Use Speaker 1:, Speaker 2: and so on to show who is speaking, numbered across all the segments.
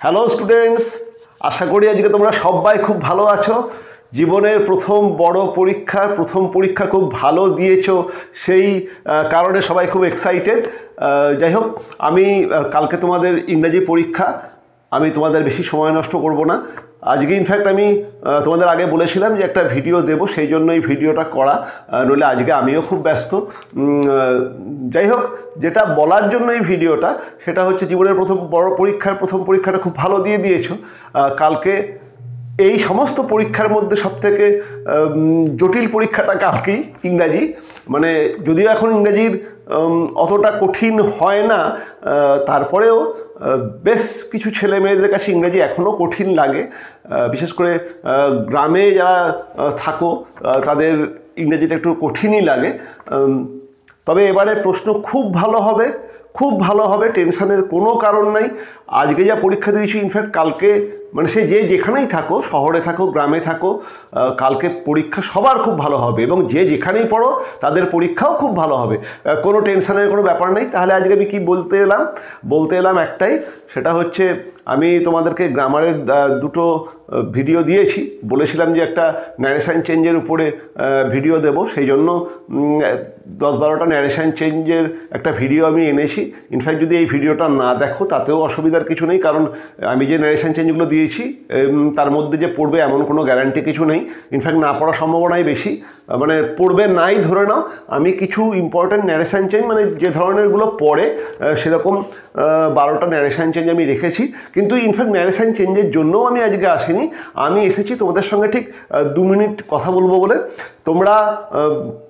Speaker 1: Hello students, আশা করি আজকে তোমরা সবাই খুব ভালো আছো। জীবনের প্রথম বড় প্রথম পরীক্ষা খুব ভালো দিয়েছো, সেই কারণে সবাই খুব এক্সাইটেড। যাই হোক, আমি কালকে তোমাদের ইংরেজি পরীক্ষা, আমি তোমাদের বেশি সময় নষ্ট করব না। আজকে ইনফ্যাক্ট আমি তোমাদের আগে বলেছিলাম যে একটা ভিডিও দেব, সেই জন্য এই ভিডিওটা করা, নইলে আজকে আমিও খুব ব্যস্ত। যাই হোক, যেটা বলার জন্য এই ভিডিওটা, সেটা হচ্ছে জীবনের প্রথম পরীক্ষাটা খুব ভালো দিয়ে দিয়েছো। কালকে এই সমস্ত পরীক্ষার মধ্যে সবথেকে জটিল পরীক্ষাটা কালকেই ইংরাজি। মানে যদিও এখন ইংরাজির অতটা কঠিন হয় না, তারপরেও বেশ কিছু ছেলে মেয়েদের কাছে ইংরাজি এখনও কঠিন লাগে। বিশেষ করে গ্রামে যারা থাকো তাদের ইংরেজিটা একটু কঠিনই লাগে। তবে এবারে প্রশ্ন খুব ভালো হবে, টেনশনের কোনো কারণ নাই। আজকে যা পরীক্ষা দিয়েছি, ইনফ্যাক্ট কালকে মানে সে যেখানেই থাকো, শহরে থাকো গ্রামে থাকো, কালকে পরীক্ষা সবার খুব ভালো হবে, এবং যেখানেই পড়ো তাদের পরীক্ষাও খুব ভালো হবে, কোনো টেনশনের কোনো ব্যাপার নেই। তাহলে আজকে আমি কি বলতে এলাম একটাই, সেটা হচ্ছে আমি তোমাদেরকে গ্রামারের দুটো ভিডিও দিয়েছি, বলেছিলাম যে একটা ন্যারেশন চেঞ্জের উপরে ভিডিও দেব, সেই জন্য 10-12টা ন্যারেশন চেঞ্জের একটা ভিডিও আমি এনেছি। ইনফ্যাক্ট যদি এই ভিডিওটা না দেখো তাতেও অসুবিধার কিছু নেই, কারণ আমি যে ন্যারেশন চেঞ্জগুলো দিয়েছি তার মধ্যে যে পড়বে এমন কোনো গ্যারান্টি কিছু নেই। ইনফ্যাক্ট না পড়ার সম্ভাবনাই বেশি, মানে পড়বে নাই ধরে নাও। আমি কিছু ইম্পর্ট্যান্ট ন্যারেশন চেঞ্জ, মানে যে ধরনেরগুলো পড়ে সেরকম 12টা ন্যারেশন চেঞ্জ আমি রেখেছি। কিন্তু ইনফ্যাক্ট ন্যারেশন চেঞ্জের জন্যও আমি আজকে আসিনি, আমি এসেছি তোমাদের সঙ্গে ঠিক 2 মিনিট কথা বলবো বলে। তোমরা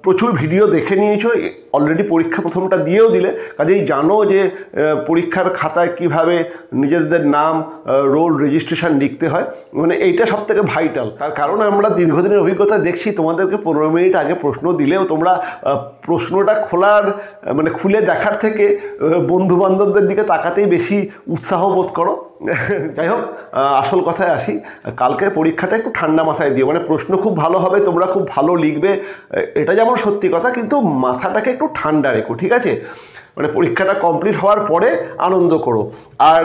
Speaker 1: প্রচুর ভিডিও দেখে নিয়েছো, অলরেডি পরীক্ষা প্রথমটা দিয়েও দিলে, কাজেই জানো যে পরীক্ষার খাতায় কিভাবে নিজেদের নাম, রোল, রেজিস্ট্রেশন লিখতে হয়। মানে এইটা সবথেকে ভাইটাল, তার কারণ আমরা দীর্ঘদিনের অভিজ্ঞতা দেখছি, তোমাদেরকে 15 মিনিট আগে প্রশ্ন দিলেও তোমরা প্রশ্নটা খুলে দেখার থেকে বন্ধুবান্ধবদের দিকে তাকাতেই বেশি উৎসাহ বোধ করো। যাই হোক, আসল কথায় আসি, কালকের পরীক্ষাটা একটু ঠান্ডা মাথায় দিও। মানে প্রশ্ন খুব ভালো হবে, তোমরা খুব ভালো লিখবে, এটা যেমন সত্যি কথা, কিন্তু মাথাটাকে একটু ঠান্ডা রেখো, ঠিক আছে? মানে পরীক্ষাটা কমপ্লিট হওয়ার পরে আনন্দ করো। আর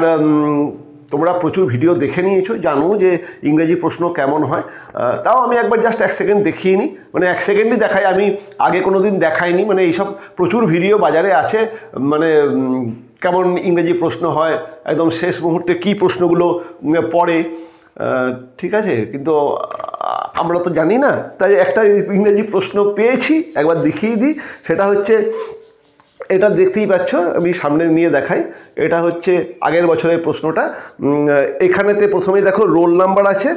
Speaker 1: তোমরা প্রচুর ভিডিও দেখে নিয়েছো, জানো যে ইংরেজি প্রশ্ন কেমন হয়। তাও আমি একবার জাস্ট 1 সেকেন্ড দেখিয়ে নিই, মানে 1 সেকেন্ডই দেখাই, আমি আগে কোনো দিন দেখাইনি। মানে এইসব প্রচুর ভিডিও বাজারে আছে, মানে কেমন ইংরেজি প্রশ্ন হয়, একদম শেষ মুহূর্তে কী প্রশ্নগুলো পড়ে, ঠিক আছে? কিন্তু আমরা তো জানি না, তাই একটা ইংরেজি প্রশ্ন পেয়েছি, একবার দেখিয়ে দিই। সেটা হচ্ছে, এটা দেখতেই পাচ্ছ, আমি সামনে নিয়ে দেখাই। এটা হচ্ছে আগের বছরের প্রশ্নটা। এখানেতে প্রথমেই দেখো রোল নাম্বার আছে,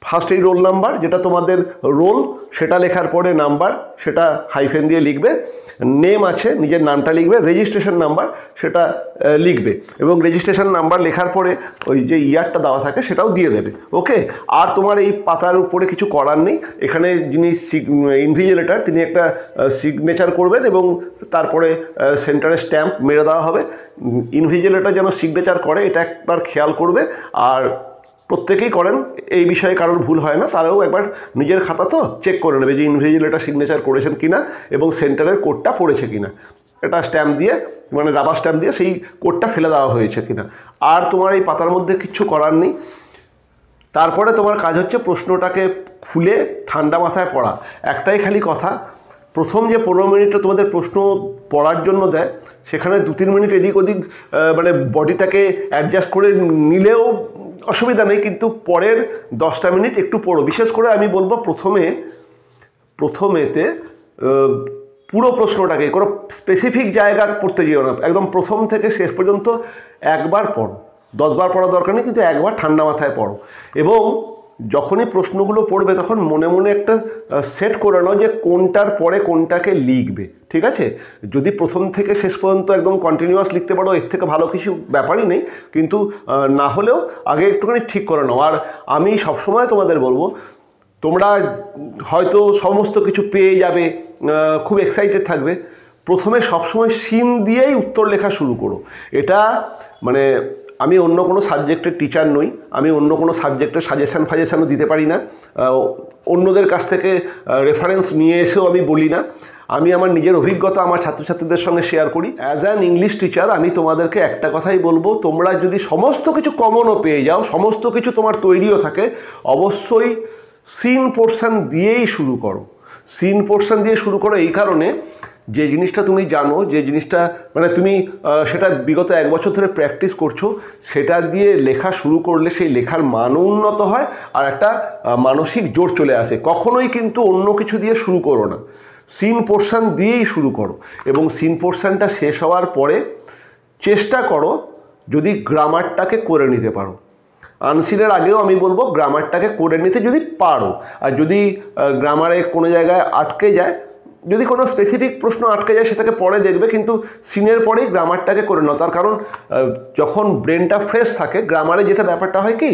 Speaker 1: ফার্স্টেই রোল নাম্বার, যেটা তোমাদের রোল সেটা লেখার পরে নাম্বার, সেটা হাইফেন দিয়ে লিখবে। নেম আছে, নিজের নামটা লিখবে। রেজিস্ট্রেশন নাম্বার সেটা লিখবে, এবং রেজিস্ট্রেশন নাম্বার লেখার পরে ওই যে ইয়ারটা দেওয়া থাকে সেটাও দিয়ে দেবে। ওকে, আর তোমার এই পাতার উপরে কিছু করার নেই। এখানে যিনি ইনভিজিলেটর, তিনি একটা সিগনেচার করবেন, এবং তারপরে সেন্টারে স্ট্যাম্প মেরে দেওয়া হবে। ইনভিজিলেটর যেন সিগনেচার করে এটা একবার খেয়াল করবে, আর প্রত্যেকেই করেন, এই বিষয়ে কারোর ভুল হয় না। তারাও একবার নিজের খাতা তো চেক করে নেবে যে ইনভিজিলেটর সিগনেচার করেছেন কিনা, এবং সেন্টারের কোডটা পড়েছে কিনা। এটা স্ট্যাম্প দিয়ে, মানে রাবার স্ট্যাম্প দিয়ে সেই কোডটা ফেলে দেওয়া হয়েছে কিনা। আর তোমার এই পাতার মধ্যে কিচ্ছু করার নেই। তারপরে তোমার কাজ হচ্ছে প্রশ্নটাকে খুলে ঠান্ডা মাথায় পড়া। একটাই খালি কথা, প্রথম যে 15 মিনিটটা তোমাদের প্রশ্ন পড়ার জন্য দেয়, সেখানে 2-3 মিনিট এদিক ওদিক মানে বডিটাকে অ্যাডজাস্ট করে নিলেও অসুবিধা নেই, কিন্তু পরের 10টা মিনিট একটু পড়ো। বিশেষ করে আমি বলবো প্রথমেতে পুরো প্রশ্নটাকে, কোনো স্পেসিফিক জায়গা পড়তে যেও না, একদম প্রথম থেকে শেষ পর্যন্ত একবার পড়ো। 10 বার পড়ার দরকার নেই, কিন্তু একবার ঠান্ডা মাথায় পড়ো। এবং যখনই প্রশ্নগুলো পড়বে তখন মনে মনে একটা সেট করে নাও যে কোনটার পরে কোনটাকে লিখবে, ঠিক আছে? যদি প্রথম থেকে শেষ পর্যন্ত একদম কন্টিনিউয়াস লিখতে পারো, এর থেকে ভালো কিছু ব্যাপারই নেই, কিন্তু না হলেও আগে একটুখানি ঠিক করে নাও। আর আমি সবসময় তোমাদের বলবো, তোমরা হয়তো সমস্ত কিছু পেয়ে যাবে, খুব এক্সাইটেড থাকবে, প্রথমে সবসময় সিন দিয়েই উত্তর লেখা শুরু করো। এটা মানে আমি অন্য কোনো সাবজেক্টের টিচার নই, আমি অন্য কোনো সাবজেক্টের সাজেশানও দিতে পারি না, অন্যদের কাছ থেকে রেফারেন্স নিয়ে এসেও আমি বলি না। আমি আমার নিজের অভিজ্ঞতা আমার ছাত্রছাত্রীদের সঙ্গে শেয়ার করি। অ্যাজ অ্যান ইংলিশ টিচার আমি তোমাদেরকে একটা কথাই বলবো, তোমরা যদি সমস্ত কিছু কমনও পেয়ে যাও, সমস্ত কিছু তোমার তৈরিও থাকে, অবশ্যই সিন পোর্শন দিয়েই শুরু করো। সিন পোর্শন দিয়ে শুরু করো এই কারণে, যে জিনিসটা তুমি জানো, যে জিনিসটা মানে তুমি সেটা বিগত 1 বছর ধরে প্র্যাকটিস করছো, সেটা দিয়ে লেখা শুরু করলে সেই লেখার মানও উন্নত হয় আর একটা মানসিক জোর চলে আসে। কখনোই কিন্তু অন্য কিছু দিয়ে শুরু করো না, সিন পোর্শন দিয়েই শুরু করো। এবং সিন পোর্শনটা শেষ হওয়ার পরে চেষ্টা করো যদি গ্রামারটাকে করে নিতে পারো। আনসিনের আগেও আমি বলবো গ্রামারটাকে করে নিতে যদি পারো। আর যদি গ্রামারে কোনো জায়গায় আটকে যায়, যদি কোনো স্পেসিফিক প্রশ্ন আটকে যায় সেটাকে পরে দেখবে, কিন্তু সিনের পরেই গ্রামারটাকে করে নাও। তার কারণ যখন ব্রেনটা ফ্রেশ থাকে, গ্রামারে যেটা ব্যাপারটা হয় কি,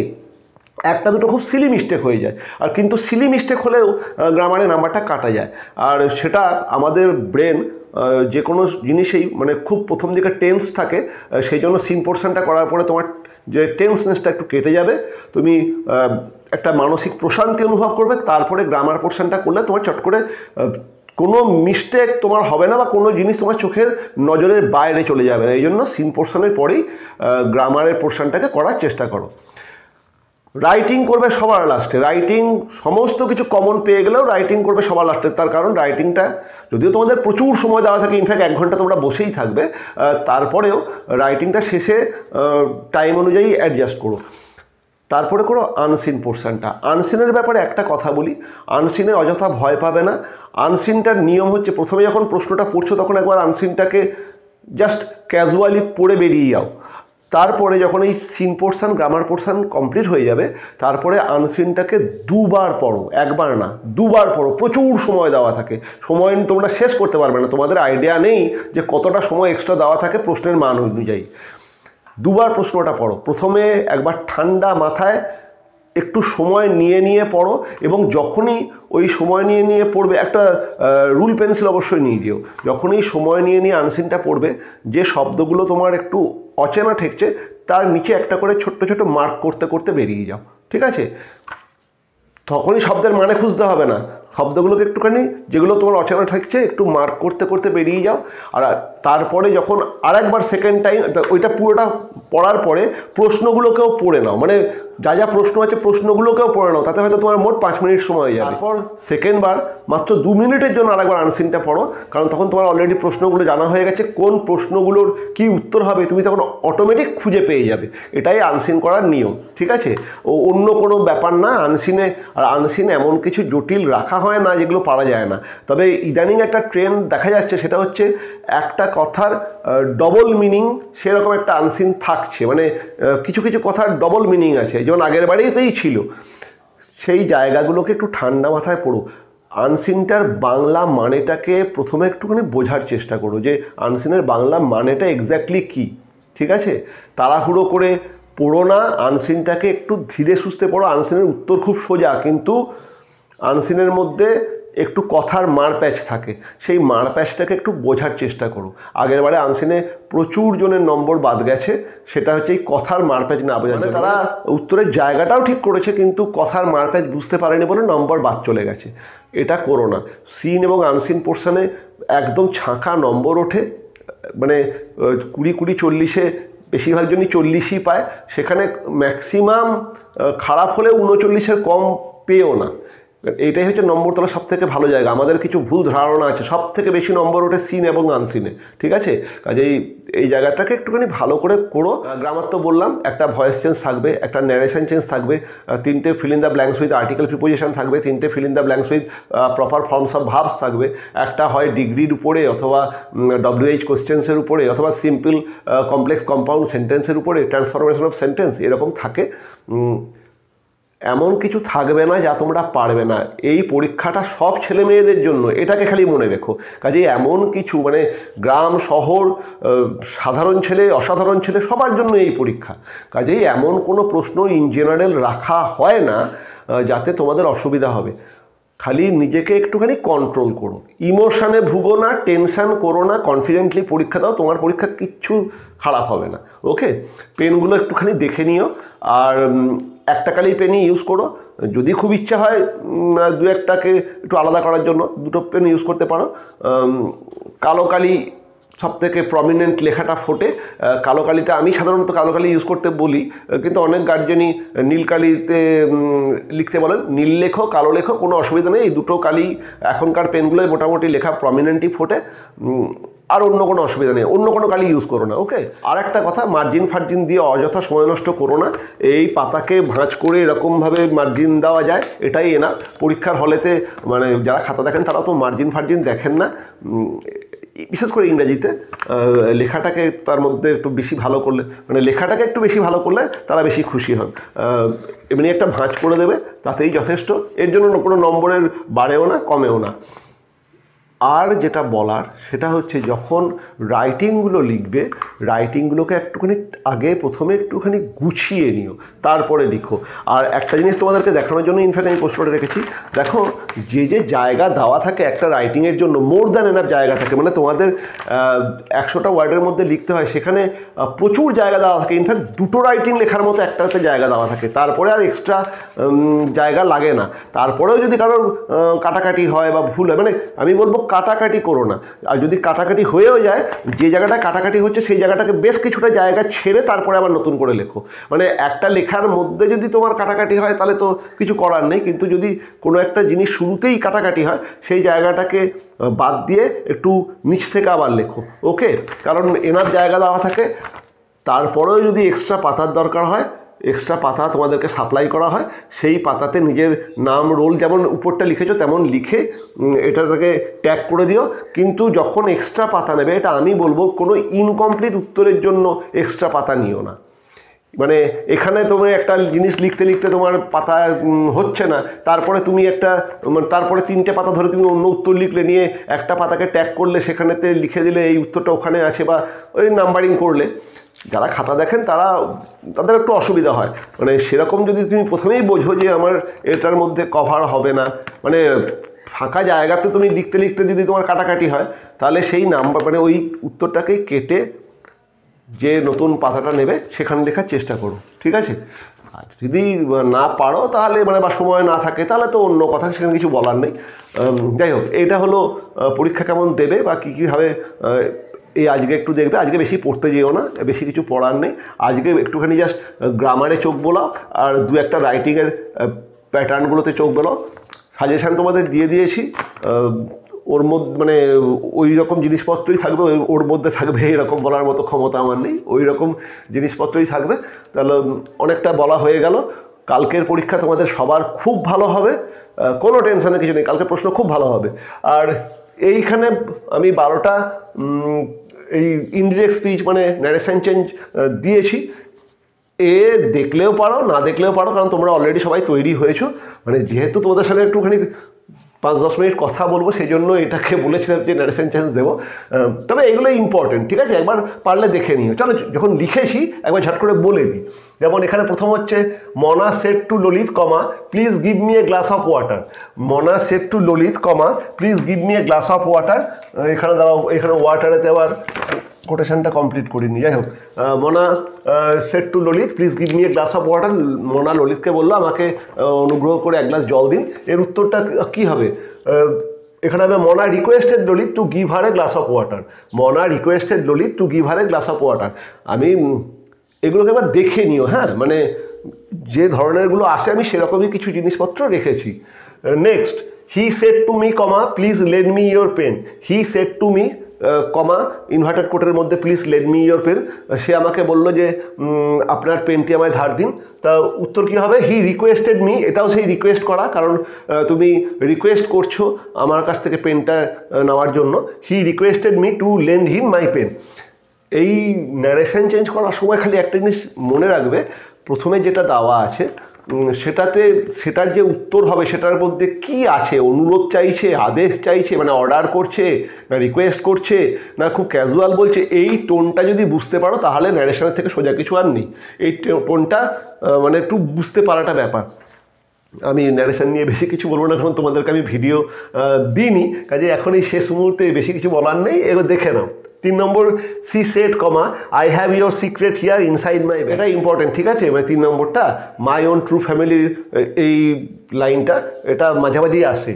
Speaker 1: একটা দুটো খুব সিলি মিস্টেক হয়ে যায়, আর কিন্তু সিলি মিস্টেক হলেও গ্রামারে নাম্বারটা কাটা যায়। আর সেটা আমাদের ব্রেন যে কোনো জিনিসেই মানে খুব প্রথম দিকে টেন্স থাকে, সেই জন্য সিন পোর্শনটা করার পরে তোমার যে টেন্সনেসটা একটু কেটে যাবে, তুমি একটা মানসিক প্রশান্তি অনুভব করবে। তারপরে গ্রামার পোর্শনটা করলে তোমার চট করে কোনো মিস্টেক তোমার হবে না, বা কোনো জিনিস তোমার চোখের নজরের বাইরে চলে যাবে না। এই জন্য সিন পোর্শনের পরেই গ্রামারের পোর্শনটাকে করার চেষ্টা করো। রাইটিং করবে সবার লাস্টে। রাইটিং সমস্ত কিছু কমন পেয়ে গেলেও রাইটিং করবে সবার লাস্টে। তার কারণ রাইটিংটা যদিও তোমাদের প্রচুর সময় দেওয়া থাকে, ইনফ্যাক্ট 1 ঘন্টা তোমরা বসেই থাকবে, তারপরেও রাইটিংটা শেষে টাইম অনুযায়ী অ্যাডজাস্ট করো। তারপরে করো আনসিন পোর্শনটা। আনসিনের ব্যাপারে একটা কথা বলি, আনসিনে অযথা ভয় পাবে না। আনসিনটার নিয়ম হচ্ছে, প্রথমে যখন প্রশ্নটা পড়ছো তখন একবার আনসিনটাকে জাস্ট ক্যাজুয়ালি পড়ে বেরিয়ে যাও। তারপরে যখন এই seen portion grammar portion complete হয়ে যাবে, তারপরে আনসিনটাকে 2 বার পড়ো, 1 বার না 2 বার পড়ো। প্রচুর সময় দেওয়া থাকে, সময় তোমরা শেষ করতে পারবে না, তোমাদের আইডিয়া নেই যে কতটা সময় এক্সট্রা দেওয়া থাকে প্রশ্নের মান অনুযায়ী। 2 বার প্রশ্নটা পড়ো। প্রথমে একবার ঠান্ডা মাথায় একটু সময় নিয়ে পড়ো, এবং যখনই ওই সময় নিয়ে পড়বে, একটা রুল পেন্সিল অবশ্যই নিয়ে দিও। যখনই সময় নিয়ে আনসিনটা পড়বে, যে শব্দগুলো তোমার একটু অচেনা ঠেকছে তার নিচে একটা করে ছোট্ট ছোট মার্ক করতে করতে বেরিয়ে যাও, ঠিক আছে? তখনই শব্দের মানে খুঁজতে হবে না, শব্দগুলোকে একটুখানি যেগুলো তোমার অচেনা ঠেকছে একটু মার্ক করতে করতে বেরিয়ে যাও। আর তারপরে যখন আরেকবার সেকেন্ড টাইম ওইটা পুরোটা পড়ার পরে প্রশ্নগুলোকেও পড়ে নাও, মানে যা যা প্রশ্ন আছে প্রশ্নগুলোকেও পড়ে নাও, তাতে হয়তো তোমার মোট 5 মিনিট সময় হয়ে যাবে। তারপর সেকেন্ডবার মাত্র 2 মিনিটের জন্য আরেকবার আনসিনটা পড়ো, কারণ তখন তোমার অলরেডি প্রশ্নগুলো জানা হয়ে গেছে, কোন প্রশ্নগুলোর কি উত্তর হবে তুমি তখন অটোমেটিক খুঁজে পেয়ে যাবে। এটাই আনসিন করার নিয়ম, ঠিক আছে? অন্য কোনো ব্যাপার না আনসিনে। আর আনসিনে এমন কিছু জটিল রাখা হয় না যেগুলো পারা যায় না। তবে ইদানিং একটা ট্রেন্ড দেখা যাচ্ছে, সেটা হচ্ছে একটা কথার ডবল মিনিং সেরকম একটা আনসিন থাকছে, মানে কিছু কিছু কথার ডবল মিনিং আছে, যেমন আগের বাড়িতেই ছিল। সেই জায়গাগুলোকে একটু ঠান্ডা মাথায় পড়ো। আনসিনটার বাংলা মানেটাকে প্রথমে একটুখানি বোঝার চেষ্টা করো, যে আনসিনের বাংলা মানেটা এক্স্যাক্টলি কী, ঠিক আছে? তাড়াহুড়ো করে পড়ো না, আনসিনটাকে একটু ধীরে সুস্থে পড়ো। আনসিনের উত্তর খুব সোজা, কিন্তু আনসিনের মধ্যে একটু কথার মারপ্যাচ থাকে, সেই মারপ্যাচটাকে একটু বোঝার চেষ্টা করো। আগের বারে আনসিনে প্রচুর জনের নম্বর বাদ গেছে, সেটা হচ্ছে এই কথার মারপ্যাচ না বোঝা, মানে তারা উত্তরের জায়গাটাও ঠিক করেছে কিন্তু কথার মারপ্যাচ বুঝতে পারেনি বলে নম্বর বাদ চলে গেছে। এটা করো না। সিন এবং আনসিন পোর্শনে একদম ছাঁকা নম্বর ওঠে, মানে 20, 40-এ বেশিরভাগ জনই 40ই পায়, সেখানে ম্যাক্সিমাম খারাপ হলে 39-এর কম পেয়েও না। এইটাই হচ্ছে নম্বর তোলার সবথেকে ভালো জায়গা। আমাদের কিছু ভুল ধারণা আছে, সবথেকে বেশি নম্বর ওঠে সিন এবং আনসিনে, ঠিক আছে? কাজেই এই জায়গাটাকে একটুখানি ভালো করে করো। গ্রামার তো বললাম, একটা ভয়েস চেঞ্জ থাকবে, একটা ন্যারেশন চেঞ্জ থাকবে, 3টে fill in the blanks with article preposition থাকবে, 3টে fill in the blanks with proper forms of verbs থাকবে, একটা হয় ডিগ্রির উপরে অথবা WH কোশ্চেন্সের উপরে অথবা সিম্পল কমপ্লেক্স কম্পাউন্ড সেন্টেন্সের উপরে, ট্রান্সফরমেশন অফ সেন্টেন্স, এরকম থাকে। এমন কিছু থাকবে না যা তোমরা পারবে না। এই পরীক্ষাটা সব ছেলে মেয়েদের জন্য, এটাকে খালি মনে রেখো। কাজেই এমন কিছু মানে গ্রাম শহর, সাধারণ ছেলে অসাধারণ ছেলে সবার জন্য এই পরীক্ষা। কাজেই এমন কোনো প্রশ্ন ইন জেনারেল রাখা হয় না যাতে তোমাদের অসুবিধা হবে। খালি নিজেকে একটুখানি কন্ট্রোল করো, ইমোশানে ভুগো না, টেনশান করো না, কনফিডেন্টলি পরীক্ষা দাও, তোমার পরীক্ষা কিচ্ছু খারাপ হবে না। ওকে, পেনগুলো একটুখানি দেখে নিও। আর একটা কালি পেনই ইউজ করো। যদি খুব ইচ্ছা হয় দু একটাকে একটু আলাদা করার জন্য দুটো পেন ইউজ করতে পারো। কালো কালি সবথেকে প্রমিনেন্ট লেখাটা ফোটে। কালো কালিটা আমি সাধারণত কালো কালি ইউজ করতে বলি, কিন্তু অনেক গার্জেনই নীল কালিতে লিখতে বলেন। নীল লেখো, কালো লেখো, কোনো অসুবিধা নেই। এই দুটো কালি এখনকার পেনগুলোয় মোটামুটি লেখা প্রমিনেন্টই ফোটে, আর অন্য কোনো অসুবিধা নেই। অন্য কোনো কালি ইউজ করো না, ওকে। আর একটা কথা, মার্জিন ফার্জিন দিয়ে অযথা সময় নষ্ট করো না। এই পাতাকে ভাঁজ করে এরকমভাবে মার্জিন দেওয়া যায়, এটাই এনা। পরীক্ষার হলেতে মানে যারা খাতা দেখেন তারা তো মার্জিন ফার্জিন দেখেন না, বিশেষ করে ইংরেজিতে। লেখাটাকে তার মধ্যে একটু বেশি ভালো করলে, মানে লেখাটাকে একটু বেশি ভালো করলে তারা বেশি খুশি হন। এমনি একটা ভাঁজ করে দেবে, তাতেই যথেষ্ট। এর জন্য কোনো নম্বরের বাড়েও না, কমেও না। আর যেটা বলার সেটা হচ্ছে, যখন রাইটিংগুলো লিখবে, রাইটিংগুলোকে একটুখানি আগে প্রথমে একটুখানি গুছিয়ে নিও, তারপরে লিখো। আর একটা জিনিস তোমাদেরকে দেখানোর জন্য ইনফ্যাক্ট আমি পোস্ট করে রেখেছি, দেখো যে যে জায়গা দেওয়া থাকে একটা রাইটিংয়ের জন্য, মোর দ্যান এনাফ জায়গা থাকে। মানে তোমাদের 100টা ওয়ার্ডের মধ্যে লিখতে হয়, সেখানে প্রচুর জায়গা দেওয়া থাকে। ইনফ্যাক্ট দুটো রাইটিং লেখার মতো একটাতে জায়গা দেওয়া থাকে, তারপরে আর এক্সট্রা জায়গা লাগে না। তারপরেও যদি কারোর কাটাকাটি হয় বা ভুল হয়, মানে আমি বলবো কাটাকাটি করো না। আর যদি কাটাকাটি হয়েও যায়, যে জায়গাটা কাটাকাটি হচ্ছে সেই জায়গাটাকে বেশ কিছুটা জায়গা ছেড়ে তারপরে আবার নতুন করে লেখো। মানে একটা লেখার মধ্যে যদি তোমার কাটাকাটি হয় তাহলে তো কিছু করার নেই, কিন্তু যদি কোনো একটা জিনিস শুরুতেই কাটাকাটি হয়, সেই জায়গাটাকে বাদ দিয়ে একটু নিচ থেকে আবার লেখো, ওকে। কারণ এনার জায়গা দেওয়া থাকে। তারপরেও যদি এক্সট্রা পাতার দরকার হয়, এক্সট্রা পাতা তোমাদেরকে সাপ্লাই করা হয়, সেই পাতাতে নিজের নাম, রোল যেমন উপরটা লিখেছো তেমন লিখে এটাকে ট্যাগ করে দিও। কিন্তু যখন এক্সট্রা পাতা নেবে, এটা আমি বলবো, কোনো ইনকমপ্লিট উত্তরের জন্য এক্সট্রা পাতা নিও না। মানে এখানে তুমি একটা জিনিস লিখতে লিখতে তোমার পাতা হচ্ছে না, তারপরে তুমি একটা তারপরে 3টে পাতা ধরে তুমি অন্য উত্তর লিখলে, নিয়ে একটা পাতাকে ট্যাগ করলে, সেখানেতে লিখে দিলে এই উত্তরটা ওখানে আছে, বা ওই নাম্বারিং করলে যারা খাতা দেখেন তাদের একটু অসুবিধা হয়। মানে সেরকম যদি তুমি প্রথমেই বোঝো যে আমার এটার মধ্যে কভার হবে না, মানে ফাঁকা জায়গাতে তুমি লিখতে লিখতে যদি তোমার কাটাকাটি হয়, তাহলে সেই নাম্বার মানে ওই উত্তরটাকে কেটে যে নতুন পাতাটা নেবে সেখানে লেখার চেষ্টা করো, ঠিক আছে। আর যদি না পারো তাহলে মানে বা সময় না থাকে তাহলে তো অন্য কথা, সেখানে কিছু বলার নেই। যাই হোক, এইটা হলো পরীক্ষা কেমন দেবে বা কীভাবে এই আজকে একটু দেখবে। আজকে বেশি পড়তে যেও না, বেশি কিছু পড়ার নেই। আজকে একটুখানি জাস্ট গ্রামারে চোখ বোলাও, আর দু একটা রাইটিংয়ের প্যাটার্নগুলোতে চোখ বোলাও। সাজেশান তোমাদের দিয়ে দিয়েছি, ওর মধ্যে মানে ওই রকম জিনিসপত্রই থাকবে, ওর মধ্যে থাকবে এরকম বলার মতো ক্ষমতা আমার নেই, ওই রকম জিনিসপত্রই থাকবে। তাহলে অনেকটা বলা হয়ে গেল। কালকের পরীক্ষা তোমাদের সবার খুব ভালো হবে, কোনো টেনশনের কিছু নেই, কালকের প্রশ্ন খুব ভালো হবে। আর এইখানে আমি 12টা এই ইনডিরেক্ট স্পিচ মানে ন্যারেশন চেঞ্জ দিয়েছি। এ দেখলেও পারো, না দেখলেও পারো, কারণ তোমরা অলরেডি সবাই তৈরি হয়েছো। মানে যেহেতু তোমাদের সাথে একটুখানি 5-10 মিনিট কথা বলবো, সেই জন্য এটাকে বলেছিলাম যে ন্যারেশন চেঞ্জ দেবো। তবে এগুলো ইম্পর্টেন্ট, ঠিক আছে, একবার পারলে দেখে নিও। চলো, যখন লিখেছি একবার ঝট করে বলে দিই। যেমন এখানে প্রথম হচ্ছে, Mona said to Lalit, please give me a glass of water. Mona said to Lalit, please give me a glass of water. এখানে দাঁড়াও, এখানে ওয়াটারেতে আবার কোটেশনটা কমপ্লিট করিনি। যাই হোক, মনা said to Lalit, please give me a glass of water. মনা ললিতকে বললো আমাকে অনুগ্রহ করে এক গ্লাস জল দিন। এর উত্তরটা কী হবে? এখানে হবে, Mona requested Lalit to give her a glass of water. Mona requested Lalit to give her a glass of water. আমি এগুলোকে এবার দেখে নিও, হ্যাঁ, মানে যে ধরনেরগুলো আসে আমি সেরকমই কিছু জিনিসপত্র রেখেছি। Next, he said to me, please lend me your pen. He said to me, inverted কোটের মধ্যে, please lend me your pen. সে আমাকে বললো যে আপনার পেনটি আমায় ধার দিন। তা উত্তর কী হবে? হি রিকোয়েস্টেড মি। এটাও সেই রিকোয়েস্ট করা, কারণ তুমি রিকোয়েস্ট করছো আমার কাছ থেকে পেনটা নেওয়ার জন্য। He requested me to lend him my pen. এই ন্যারেশন চেঞ্জ করার সময় খালি একটা জিনিস মনে রাখবে, প্রথমে যেটা দেওয়া আছে সেটার যে উত্তর হবে সেটার মধ্যে কি আছে, অনুরোধ চাইছে, আদেশ চাইছে, মানে অর্ডার করছে, না রিকোয়েস্ট করছে, না খুব ক্যাজুয়াল বলছে। এই টোনটা যদি বুঝতে পারো তাহলে ন্যারেশনের থেকে সোজা কিছু আর নেই। এই টোনটা মানে একটু বুঝতে পারাটা ব্যাপার। আমি ন্যারেশন নিয়ে বেশি কিছু বলবো না, কারণ তোমাদেরকে আমি ভিডিও দিইনি, কাজে এখন এই শেষ মুহূর্তে বেশি কিছু বলার নেই, এগুলো দেখে নাও। 3 number she said comma I have your secret here inside my bag, এটা ইম্পর্টেন্ট, ঠিক আছে। মানে 3 নম্বরটা মাই ওন ট্রু ফ্যামিলির এই লাইনটা এটা মাঝামাঝি আসে।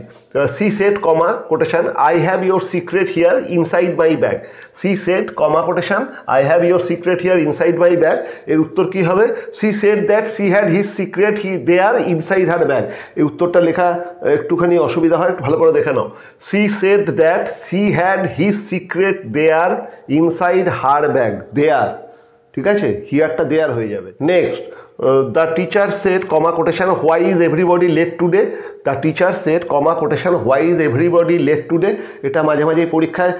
Speaker 1: She said comma quotation I have your secret here inside my bag, she said comma quotation I have your secret here inside my bag, এর উত্তর কী হবে? She said that she had his secret there inside her bag. এই উত্তরটা লেখা একটুখানি অসুবিধা হয়, ভালো করে দেখে নাও। She said that she had his secret there inside her bag, there, ঠিক আছে, হিয়ারটা দেয়ার হয়ে যাবে। Next, the teacher said comma quotation why is everybody late today, the teacher said comma quotation why is everybody late today, এটা মাঝে মাঝে পরীক্ষায়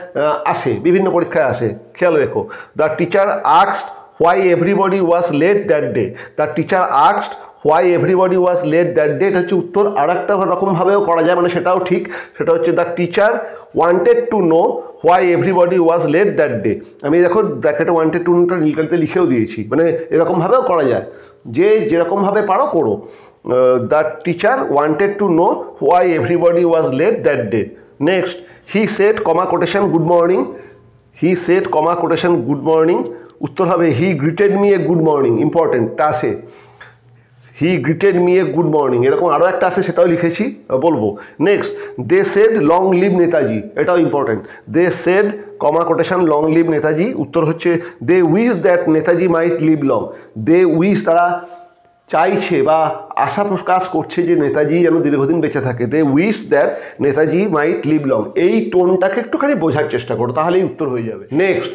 Speaker 1: আসে, বিভিন্ন পরীক্ষায় আসে, খেয়াল রেখো। The teacher asked why everybody was late that day, the teacher asked why everybody was late that day, এটা হচ্ছে উত্তর। আর একটা রকমভাবেও করা যায়, মানে সেটাও ঠিক, সেটা হচ্ছে the teacher wanted to know why everybody was late that day. আমি দেখো ব্র্যাকেটে ওয়ান্টেড টু নোটা নীলকালিতে লিখেও দিয়েছি, মানে এরকমভাবেও করা যায়, যে যেরকমভাবে পারো করো। The teacher wanted to know why everybody was late that day. Next, he said comma quotation good morning, he said comma quotation good morning, উত্তর হবে he greeted me a good morning, ইম্পর্টেন্টটা আছে, he greeted me a good morning, এরকম আরও একটা আছে, সেটাও লিখেছি, বলবো। Next, they said long live Netaji, এটাও important, they said comma quotation long live Netaji, উত্তর হচ্ছে they wish that Netaji might live long, they wish, তারা চাইছে বা আশা প্রকাশ করছে যে নেতাজি যেন দীর্ঘদিন বেঁচে থাকে, they wish that Netaji might live long. এই টোনটাকে একটুখানি বোঝার চেষ্টা করো, তাহলেই উত্তর হয়ে যাবে। Next,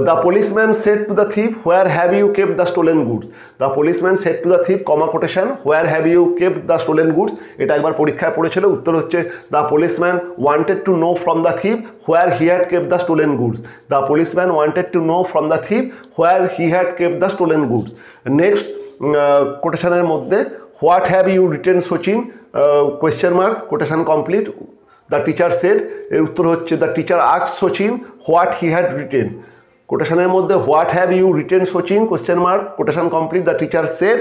Speaker 1: the policeman said to the thief, where have you kept the stolen goods? The policeman said to the thief, comma quotation, where have you kept the stolen goods? এটা একবার পরীক্ষায় পড়েছিল, উত্তর হচ্ছে the policeman wanted to know from the thief where he had kept the stolen goods. The policeman wanted to know from the thief where he had kept the stolen goods. Next, কোটেশনের মধ্যে what have you written Sachin? Question mark, quotation complete. The teacher said, এর উত্তর হচ্ছে the teacher asked Sachin what he had written. কোটেশনের মধ্যে what have you written Sachin, question mark, quotation complete, the teacher said,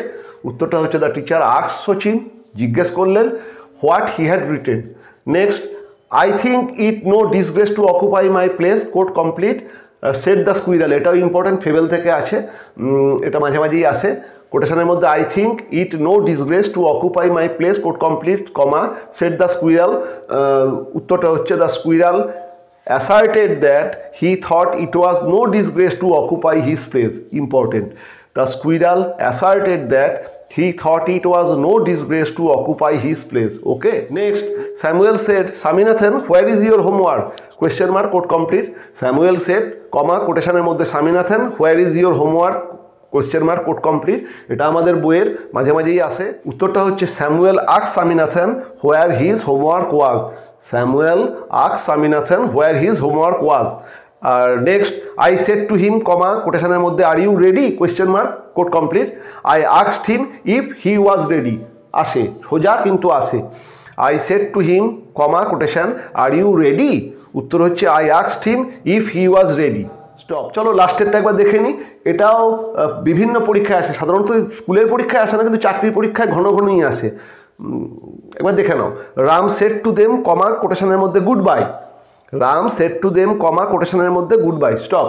Speaker 1: উত্তরটা হচ্ছে the teacher asked Sachin, জিজ্ঞেস করলেন what he had written. Next, I think it no disgrace to occupy my place, quote complete, said the squirrel, এটাও important, fable থেকে আছে, এটা মাঝে মাঝেই আসে। কোটেশনের মধ্যে I think it no disgrace to occupy my place, quote complete, comma, said the squirrel, উত্তরটা হচ্ছে the squirrel asserted that he thought it was no disgrace to occupy his place, important. The squirrel asserted that he thought it was no disgrace to occupy his place. Okay. Next, Samuel said, Saminathan, where is your homework? Question mark, quote complete. Samuel said, comma, quotation এর মধ্যে Saminathan, where is your homework? Question mark, quote complete, এটা আমাদের বইয়ের মাঝে মাঝেই আসে। উত্তরটা হচ্ছে Samuel asked Saminathan where his homework was, Samuel asked Saminathan where his homework was. আর next, I said to him, comma, কোটেশনের মধ্যে are you ready, question mark, quote complete, I asked him if he was ready, আসে, সোজা কিন্তু আসে। I said to him, comma, quotation, are you ready, উত্তর হচ্ছে I asked him if he was ready. Stop. চলো লাস্টেরটা একবার দেখে নিই, এটাও বিভিন্ন পরীক্ষায় আসে, সাধারণত স্কুলের পরীক্ষায় আসে না, কিন্তু চাকরির পরীক্ষায় ঘন ঘনই আসে, একবার দেখে নাও। Ram said to them, comma, কোটেশনের মধ্যে goodbye, Ram said to them, comma, কোটেশনের মধ্যে goodbye, stop.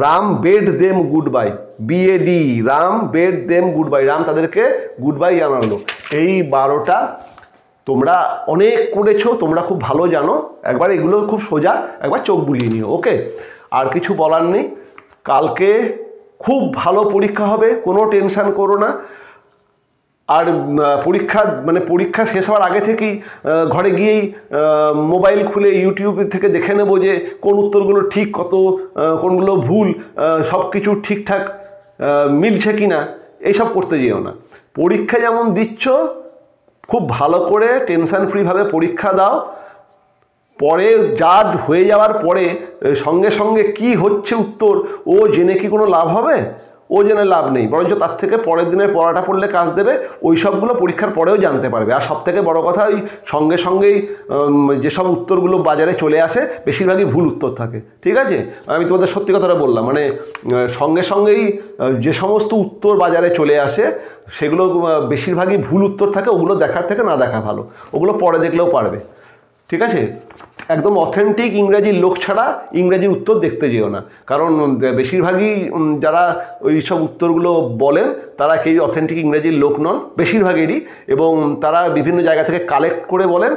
Speaker 1: Ram bade them goodbye, B A D, Ram bade them goodbye, Ram তাদেরকে গুড বাই জানালো। এই 12টা তোমরা অনেক করেছো, তোমরা খুব ভালো জানো, একবার এগুলো খুব সোজা, একবার চোখ বুলিয়ে নিও। ওকে, আর কিছু বলার নেই, কালকে খুব ভালো পরীক্ষা হবে, কোনো টেনশান করো না। আর পরীক্ষা শেষ হওয়ার আগে থেকেই ঘরে গিয়েই মোবাইল খুলে ইউটিউব থেকে দেখে নেব যে কোন উত্তরগুলো ঠিক, কোনগুলো ভুল, সব কিছু ঠিকঠাক মিলছে কি না, এইসব করতে যেও না। পরীক্ষা যেমন দিচ্ছ খুব ভালো করে টেনশান ফ্রিভাবে পরীক্ষা দাও, পরে যা হয়ে যাওয়ার পরে সঙ্গে সঙ্গে কি হচ্ছে উত্তর ও জেনে কি কোনো লাভ হবে? ও জেনে লাভ নেই, বরঞ্চ তার থেকে পরের দিনের পড়াটা পড়লে কাজ দেবে, ওই সবগুলো পরীক্ষার পরেও জানতে পারবে। আর সব থেকে বড়ো কথা, ওই সঙ্গে সঙ্গেই যেসব উত্তরগুলো বাজারে চলে আসে বেশিরভাগই ভুল উত্তর থাকে, ঠিক আছে? আমি তোমাদের সত্যি কথাটা বললাম, মানে সঙ্গে সঙ্গেই যে সমস্ত উত্তর বাজারে চলে আসে সেগুলো বেশিরভাগই ভুল উত্তর থাকে, ওগুলো দেখার থেকে না দেখা ভালো, ওগুলো পরে দেখলেও পারবে। ঠিক আছে? একদম অথেন্টিক ইংরাজির লোক ছাড়া ইংরাজির উত্তর দেখতে যেও না, কারণ বেশিরভাগই যারা ওই সব উত্তরগুলো বলেন তারা কেউ অথেন্টিক ইংরাজির লোক নন বেশিরভাগেরই, এবং তারা বিভিন্ন জায়গা থেকে কালেক্ট করে বলেন।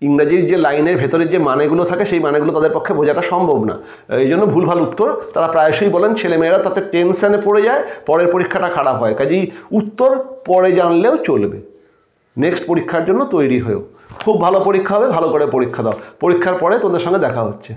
Speaker 1: ইংরাজির যে লাইনের ভেতরের যে মানেগুলো থাকে সেই মানেগুলো তাদের পক্ষে বোঝাটা সম্ভব না, এই জন্য ভুলভাল উত্তর তারা প্রায়শই বলেন। ছেলেমেয়েরা তাতে টেনশানে পড়ে যায়, পরের পরীক্ষাটা খারাপ হয়। কাজেই উত্তর পরে জানলেও চলবে, নেক্সট পরীক্ষার জন্য তৈরি হয়েও। খুব ভালো পরীক্ষা হবে, ভালো করে পরীক্ষা দাও। পরীক্ষার পরে তোদের সঙ্গে দেখা হচ্ছে।